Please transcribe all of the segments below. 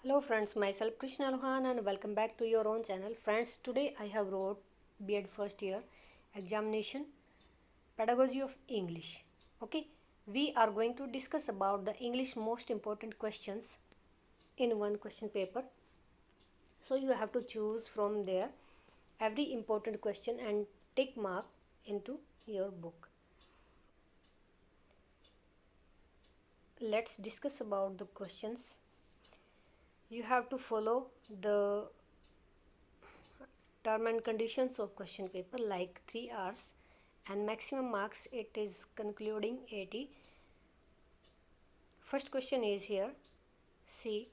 Hello friends, myself Krishna Lohan and welcome back to your own channel. Friends, today I have wrote B.Ed first year examination pedagogy of English. Okay, we are going to discuss about the English most important questions in one question paper. So you have to choose from there every important question and tick mark into your book. Let's discuss about the questions. You have to follow the term and conditions of question paper like 3 hours and maximum marks it is concluding 80. First question is here. See,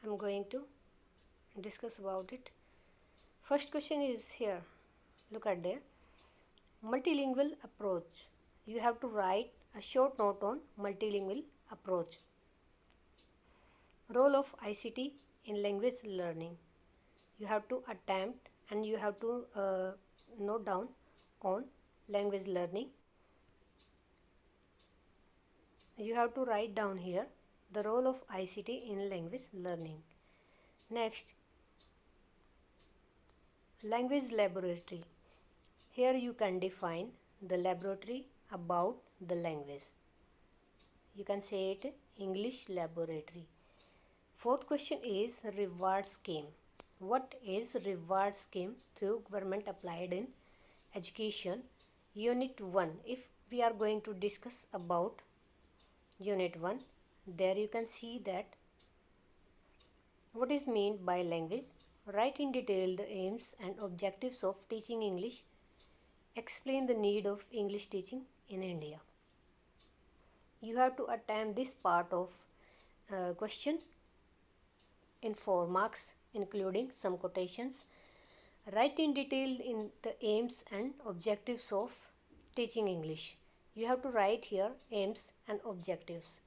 I'm going to discuss about it. First question is here. Look at there. Multilingual approach. You have to write a short note on multilingual approach. Role of ICT in language learning. You have to attempt and you have to note down on language learning. You have to write down here the role of ICT in language learning. Next, language laboratory. Here you can define the laboratory about the language. You can say it English laboratory. Fourth question is reward scheme. What is reward scheme through government applied in education? Unit 1. If we are going to discuss about Unit 1, there you can see that what is meant by language. Write in detail the aims and objectives of teaching English. Explain the need of English teaching in India. You have to attempt this part of question in 4 marks including some quotations. Write in detail in the aims and objectives of teaching English. You have to write here aims and objectives.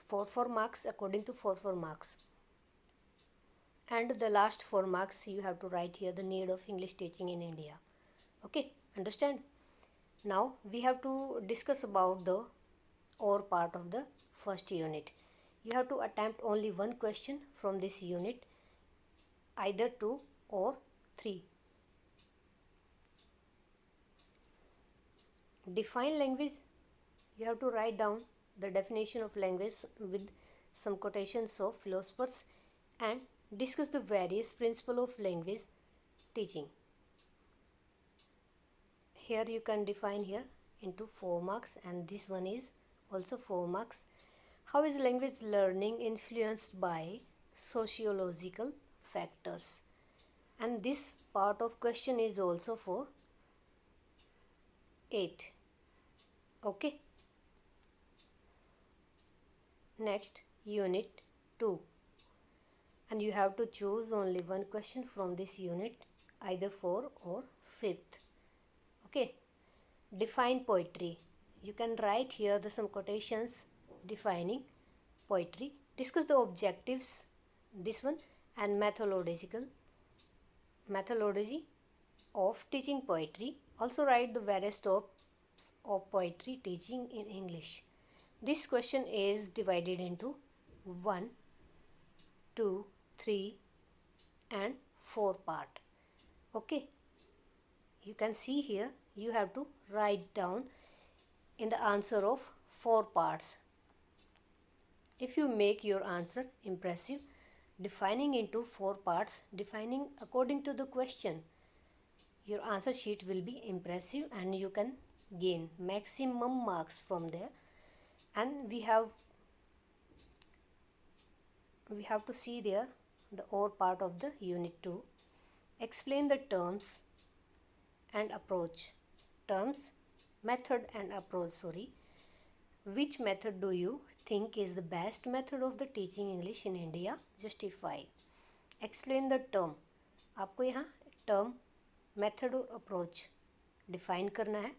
4 marks according to 4 marks. And the last 4 marks you have to write here the need of English teaching in India. Okay, understand? Now we have to discuss about the or part of the first unit. You have to attempt only one question from this unit, either 2 or 3. Define language. You have to write down the definition of language with some quotations of philosophers and discuss the various principles of language teaching. Here you can define here into 4 marks and this one is also 4 marks. How is language learning influenced by sociological factors? And this part of question is also for 8. Okay. Next, unit 2. And you have to choose only one question from this unit, either 4 or 5th. Okay. Define poetry. You can write here the some quotations defining poetry. Discuss the objectives, this one, and methodology of teaching poetry. Also write the various types of poetry teaching in English. This question is divided into 1, 2, 3 and 4 part. Okay. You can see here you have to write down in the answer of 4 parts. If you make your answer impressive, defining into 4 parts, defining according to the question, your answer sheet will be impressive and you can gain maximum marks from there. And we have to see there the or part of the unit 2. Explain the terms and approach. Terms, method and approach, Which method do you think is the best method of the teaching English in India? Justify. Explain the term. आपको यहाँ term, method और approach define करना है.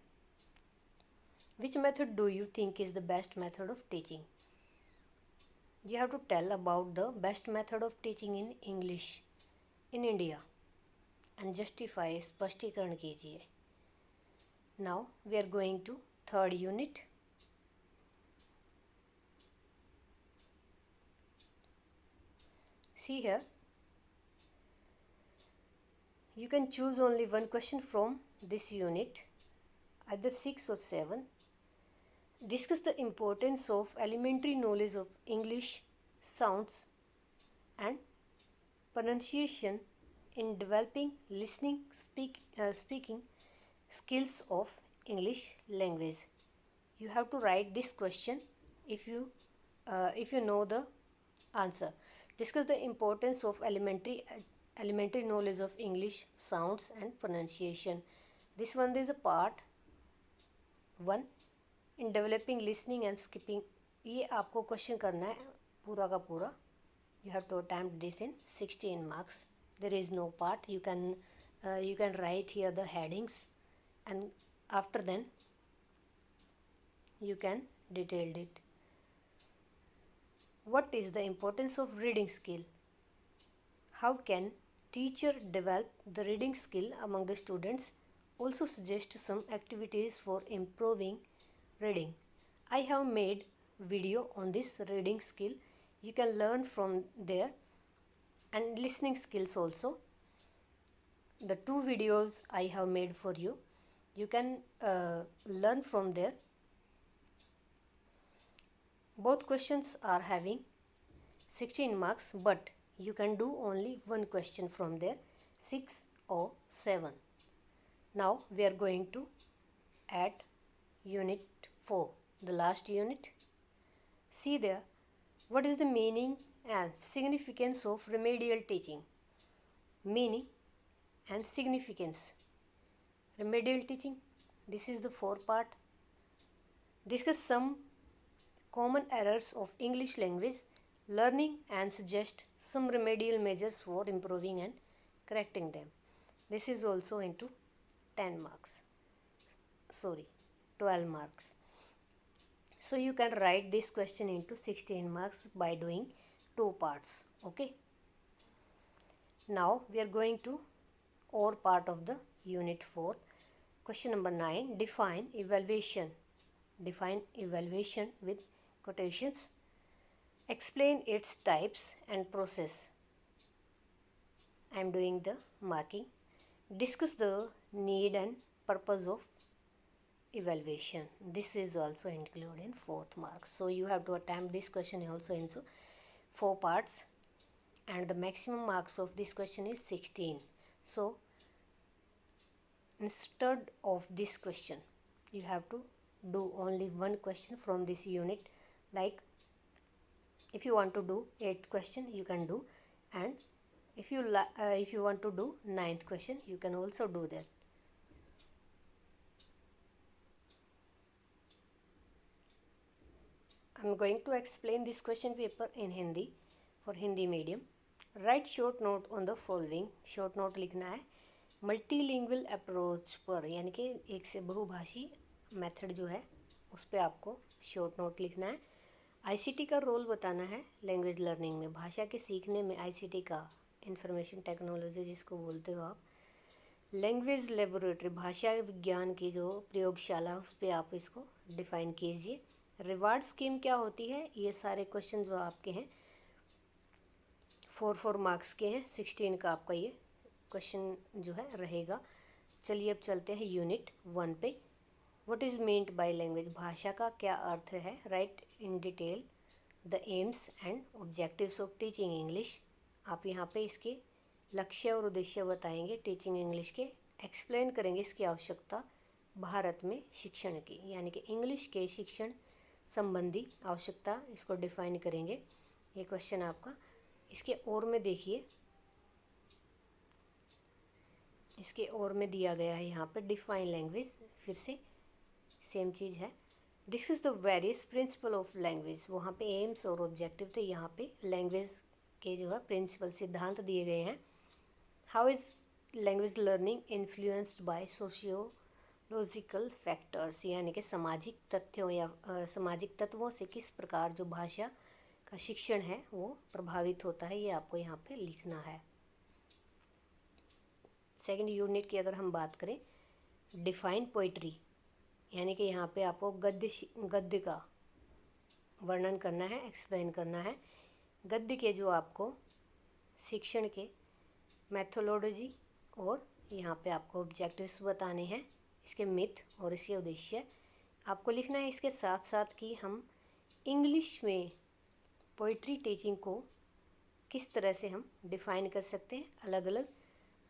Which method do you think is the best method of teaching? You have to tell about the best method of teaching in English in India and justify, स्पष्टीकरण कीजिए. Now we are going to third unit. See here, you can choose only one question from this unit, either 6 or 7. Discuss the importance of elementary knowledge of English sounds and pronunciation in developing listening speaking skills of English language. You have to write this question if you know the answer. Discuss the importance of elementary knowledge of English sounds and pronunciation. This one is a part 1 in developing listening and speaking. ये आपको question करना है पूरा का पूरा. You have to attempt this in 16 marks. There is no part. You can write here the headings, and after then you can detail it. What is the importance of reading skill? How can teacher develop the reading skill among the students? Also suggest some activities for improving reading. I have made video on this reading skill. You can learn from there, and listening skills also. The 2 videos I have made for you. You can learn from there. Both questions are having 16 marks, but you can do only one question from there, 6 or 7. Now we are going to add unit 4, the last unit. See there, what is the meaning and significance of remedial teaching? Meaning and significance. Remedial teaching, this is the 4 part. Discuss some common errors of English language learning and suggest some remedial measures for improving and correcting them. This is also into 12 marks. So you can write this question into 16 marks by doing 2 parts. Okay. Now we are going to or part of the unit 4. Question number 9. Define evaluation. Define evaluation with quotations. Explain its types and process. I am doing the marking. Discuss the need and purpose of evaluation. This is also included in 4th mark. So you have to attempt this question also in 4 parts, and the maximum marks of this question is 16. So instead of this question, you have to do only one question from this unit. Like if you want to do 8th question, you can do, and if you want to do 9th question, you can also do that. I am going to explain this question paper in Hindi for Hindi medium. Write short note on the following. Short note लिखना है multilingual approach पर, यानी कि एक से बहुभाषी method जो है उस पर आपको शॉर्ट नोट लिखना है. आईसीटी का रोल बताना है लैंग्वेज लर्निंग में, भाषा के सीखने में आईसीटी का, इंफॉर्मेशन टेक्नोलॉजी जिसको बोलते हो आप. लैंग्वेज लेबोरेटरी, भाषा विज्ञान की जो प्रयोगशाला, उस पर आप इसको डिफाइन कीजिए. रिवार्ड स्कीम क्या होती है? ये सारे क्वेश्चन जो आपके हैं 4 मार्क्स के हैं. 16 का आपका ये क्वेश्चन जो है रहेगा. चलिए अब चलते हैं यूनिट 1 पे. What is meant by language, भाषा का क्या अर्थ है? Right in detail the AIIMS and objectives of teaching English. आप यहाँ पे इसके लक्ष्य और उद्देश्य बताएंगे टीचिंग इंग्लिश के. एक्सप्लेन करेंगे इसकी आवश्यकता भारत में शिक्षण की, यानी कि इंग्लिश के शिक्षण संबंधी आवश्यकता, इसको डिफाइन करेंगे. ये क्वेश्चन आपका इसके और में देखिए, इसके और में दिया गया है यहाँ पे डिफाइन लैंग्वेज. फिर से सेम चीज़ है. Discuss the various principle of language. वहाँ पे एम्स और ऑब्जेक्टिव थे, यहाँ पे लैंग्वेज के जो है प्रिंसिपल सिद्धांत दिए गए हैं. How is language learning influenced by sociological factors, यानी कि सामाजिक तथ्यों या सामाजिक तत्वों से किस प्रकार जो भाषा का शिक्षण है वो प्रभावित होता है. ये आपको यहाँ पे लिखना है. सेकंड यूनिट की अगर हम बात करें, डिफाइन पोइट्री, यानी कि यहाँ पे आपको गद्य का वर्णन करना है, एक्सप्लेन करना है. गद्य के जो आपको शिक्षण के मैथोलॉजी और यहाँ पे आपको ऑब्जेक्टिव्स बताने हैं, इसके मिथ और इसके उद्देश्य आपको लिखना है। इसके साथ साथ कि हम इंग्लिश में पोइट्री टीचिंग को किस तरह से हम डिफ़ाइन कर सकते हैं, अलग अलग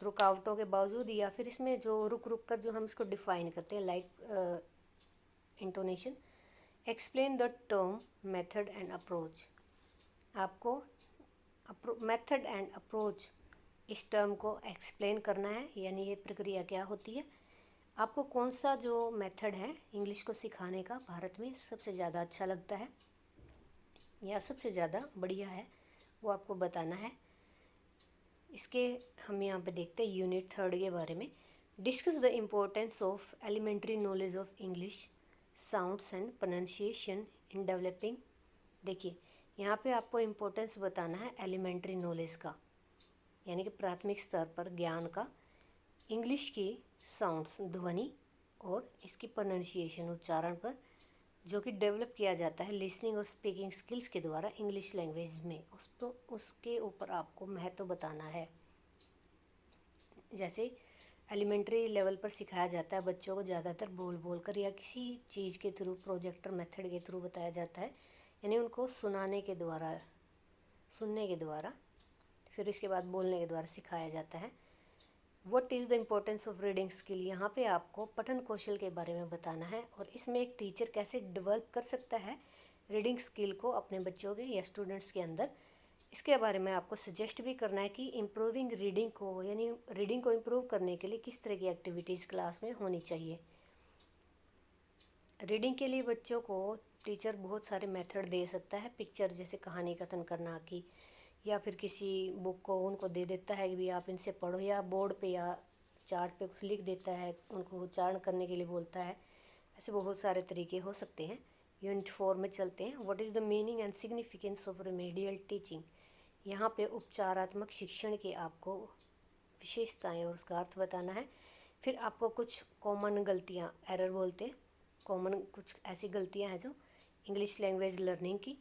रुकावटों के बावजूद, या फिर इसमें जो रुक रुक कर जो हम इसको डिफ़ाइन करते हैं, like intonation. Explain the term method and approach. आपको मेथड एंड अप्रोच इस टर्म को एक्सप्लेन करना है, यानी ये प्रक्रिया क्या होती है। आपको कौन सा जो मेथड है इंग्लिश को सिखाने का भारत में सबसे ज़्यादा अच्छा लगता है या सबसे ज़्यादा बढ़िया है, वो आपको बताना है। इसके हम यहाँ पे देखते हैं यूनिट 3 के बारे में। Discuss the importance of elementary knowledge of English sounds and pronunciation in developing. देखिए यहाँ पे आपको इम्पोर्टेंस बताना है एलिमेंट्री नॉलेज का, यानी कि प्राथमिक स्तर पर ज्ञान का, इंग्लिश की साउंड्स ध्वनि और इसकी प्रोनाउंसिएशन उच्चारण पर, जो कि डेवलप किया जाता है लिसनिंग और स्पीकिंग स्किल्स के द्वारा इंग्लिश लैंग्वेज में, उसके ऊपर आपको महत्व बताना है। जैसे एलिमेंट्री लेवल पर सिखाया जाता है बच्चों को ज़्यादातर बोल बोल कर या किसी चीज़ के थ्रू, प्रोजेक्टर मेथड के थ्रू बताया जाता है, यानी उनको सुनाने के द्वारा, सुनने के द्वारा, फिर इसके बाद बोलने के द्वारा सिखाया जाता है। What is the importance of reading skill. यहाँ पे आपको पठन कौशल के बारे में बताना है और इसमें एक टीचर कैसे डेवलप कर सकता है रीडिंग स्किल को अपने बच्चों के या स्टूडेंट्स के अंदर, इसके बारे में आपको सजेस्ट भी करना है कि इम्प्रूविंग रीडिंग को, यानी रीडिंग को इम्प्रूव करने के लिए किस तरह की एक्टिविटीज़ क्लास में होनी चाहिए। रीडिंग के लिए बच्चों को टीचर बहुत सारे मेथड दे सकता है, पिक्चर जैसे कहानी कथन करना की, या फिर किसी बुक को उनको दे देता है कि भी आप इनसे पढ़ो, या बोर्ड पे या चार्ट पे कुछ लिख देता है, उनको उच्चारण करने के लिए बोलता है। ऐसे बहुत सारे तरीके हो सकते हैं। यूनिट 4 में चलते हैं। What is the meaning and significance of remedial teaching. यहाँ पे उपचारात्मक शिक्षण के आपको विशेषताएं और उसका अर्थ बताना है। फिर आपको कुछ कॉमन गलतियाँ, एरर बोलते हैं, कॉमन कुछ ऐसी गलतियाँ हैं जो इंग्लिश लैंग्वेज लर्निंग की,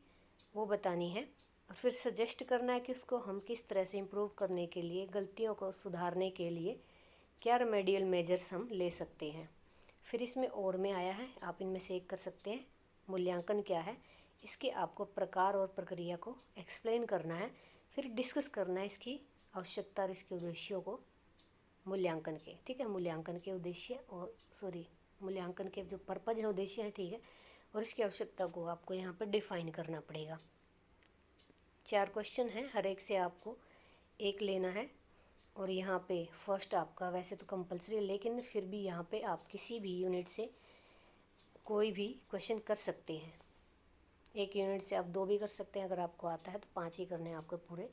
वो बतानी है। और फिर सजेस्ट करना है कि उसको हम किस तरह से इम्प्रूव करने के लिए, गलतियों को सुधारने के लिए क्या रेमेडियल मेजर्स हम ले सकते हैं। फिर इसमें और में आया है, आप इनमें से एक कर सकते हैं। मूल्यांकन क्या है, इसके आपको प्रकार और प्रक्रिया को एक्सप्लेन करना है। फिर डिस्कस करना है इसकी आवश्यकता और इसके उद्देश्यों को, मूल्यांकन के, ठीक है, मूल्यांकन के उद्देश्य और मूल्यांकन के जो पर्पज है, उद्देश्य है, ठीक है, और इसकी आवश्यकता को आपको यहाँ पर डिफाइन करना पड़ेगा। 4 क्वेश्चन हैं, हर एक से आपको एक लेना है। और यहाँ पे फर्स्ट आपका वैसे तो कंपलसरी है, लेकिन फिर भी यहाँ पे आप किसी भी यूनिट से कोई भी क्वेश्चन कर सकते हैं। एक यूनिट से आप 2 भी कर सकते हैं, अगर आपको आता है तो 5 ही करने हैं आपको पूरे।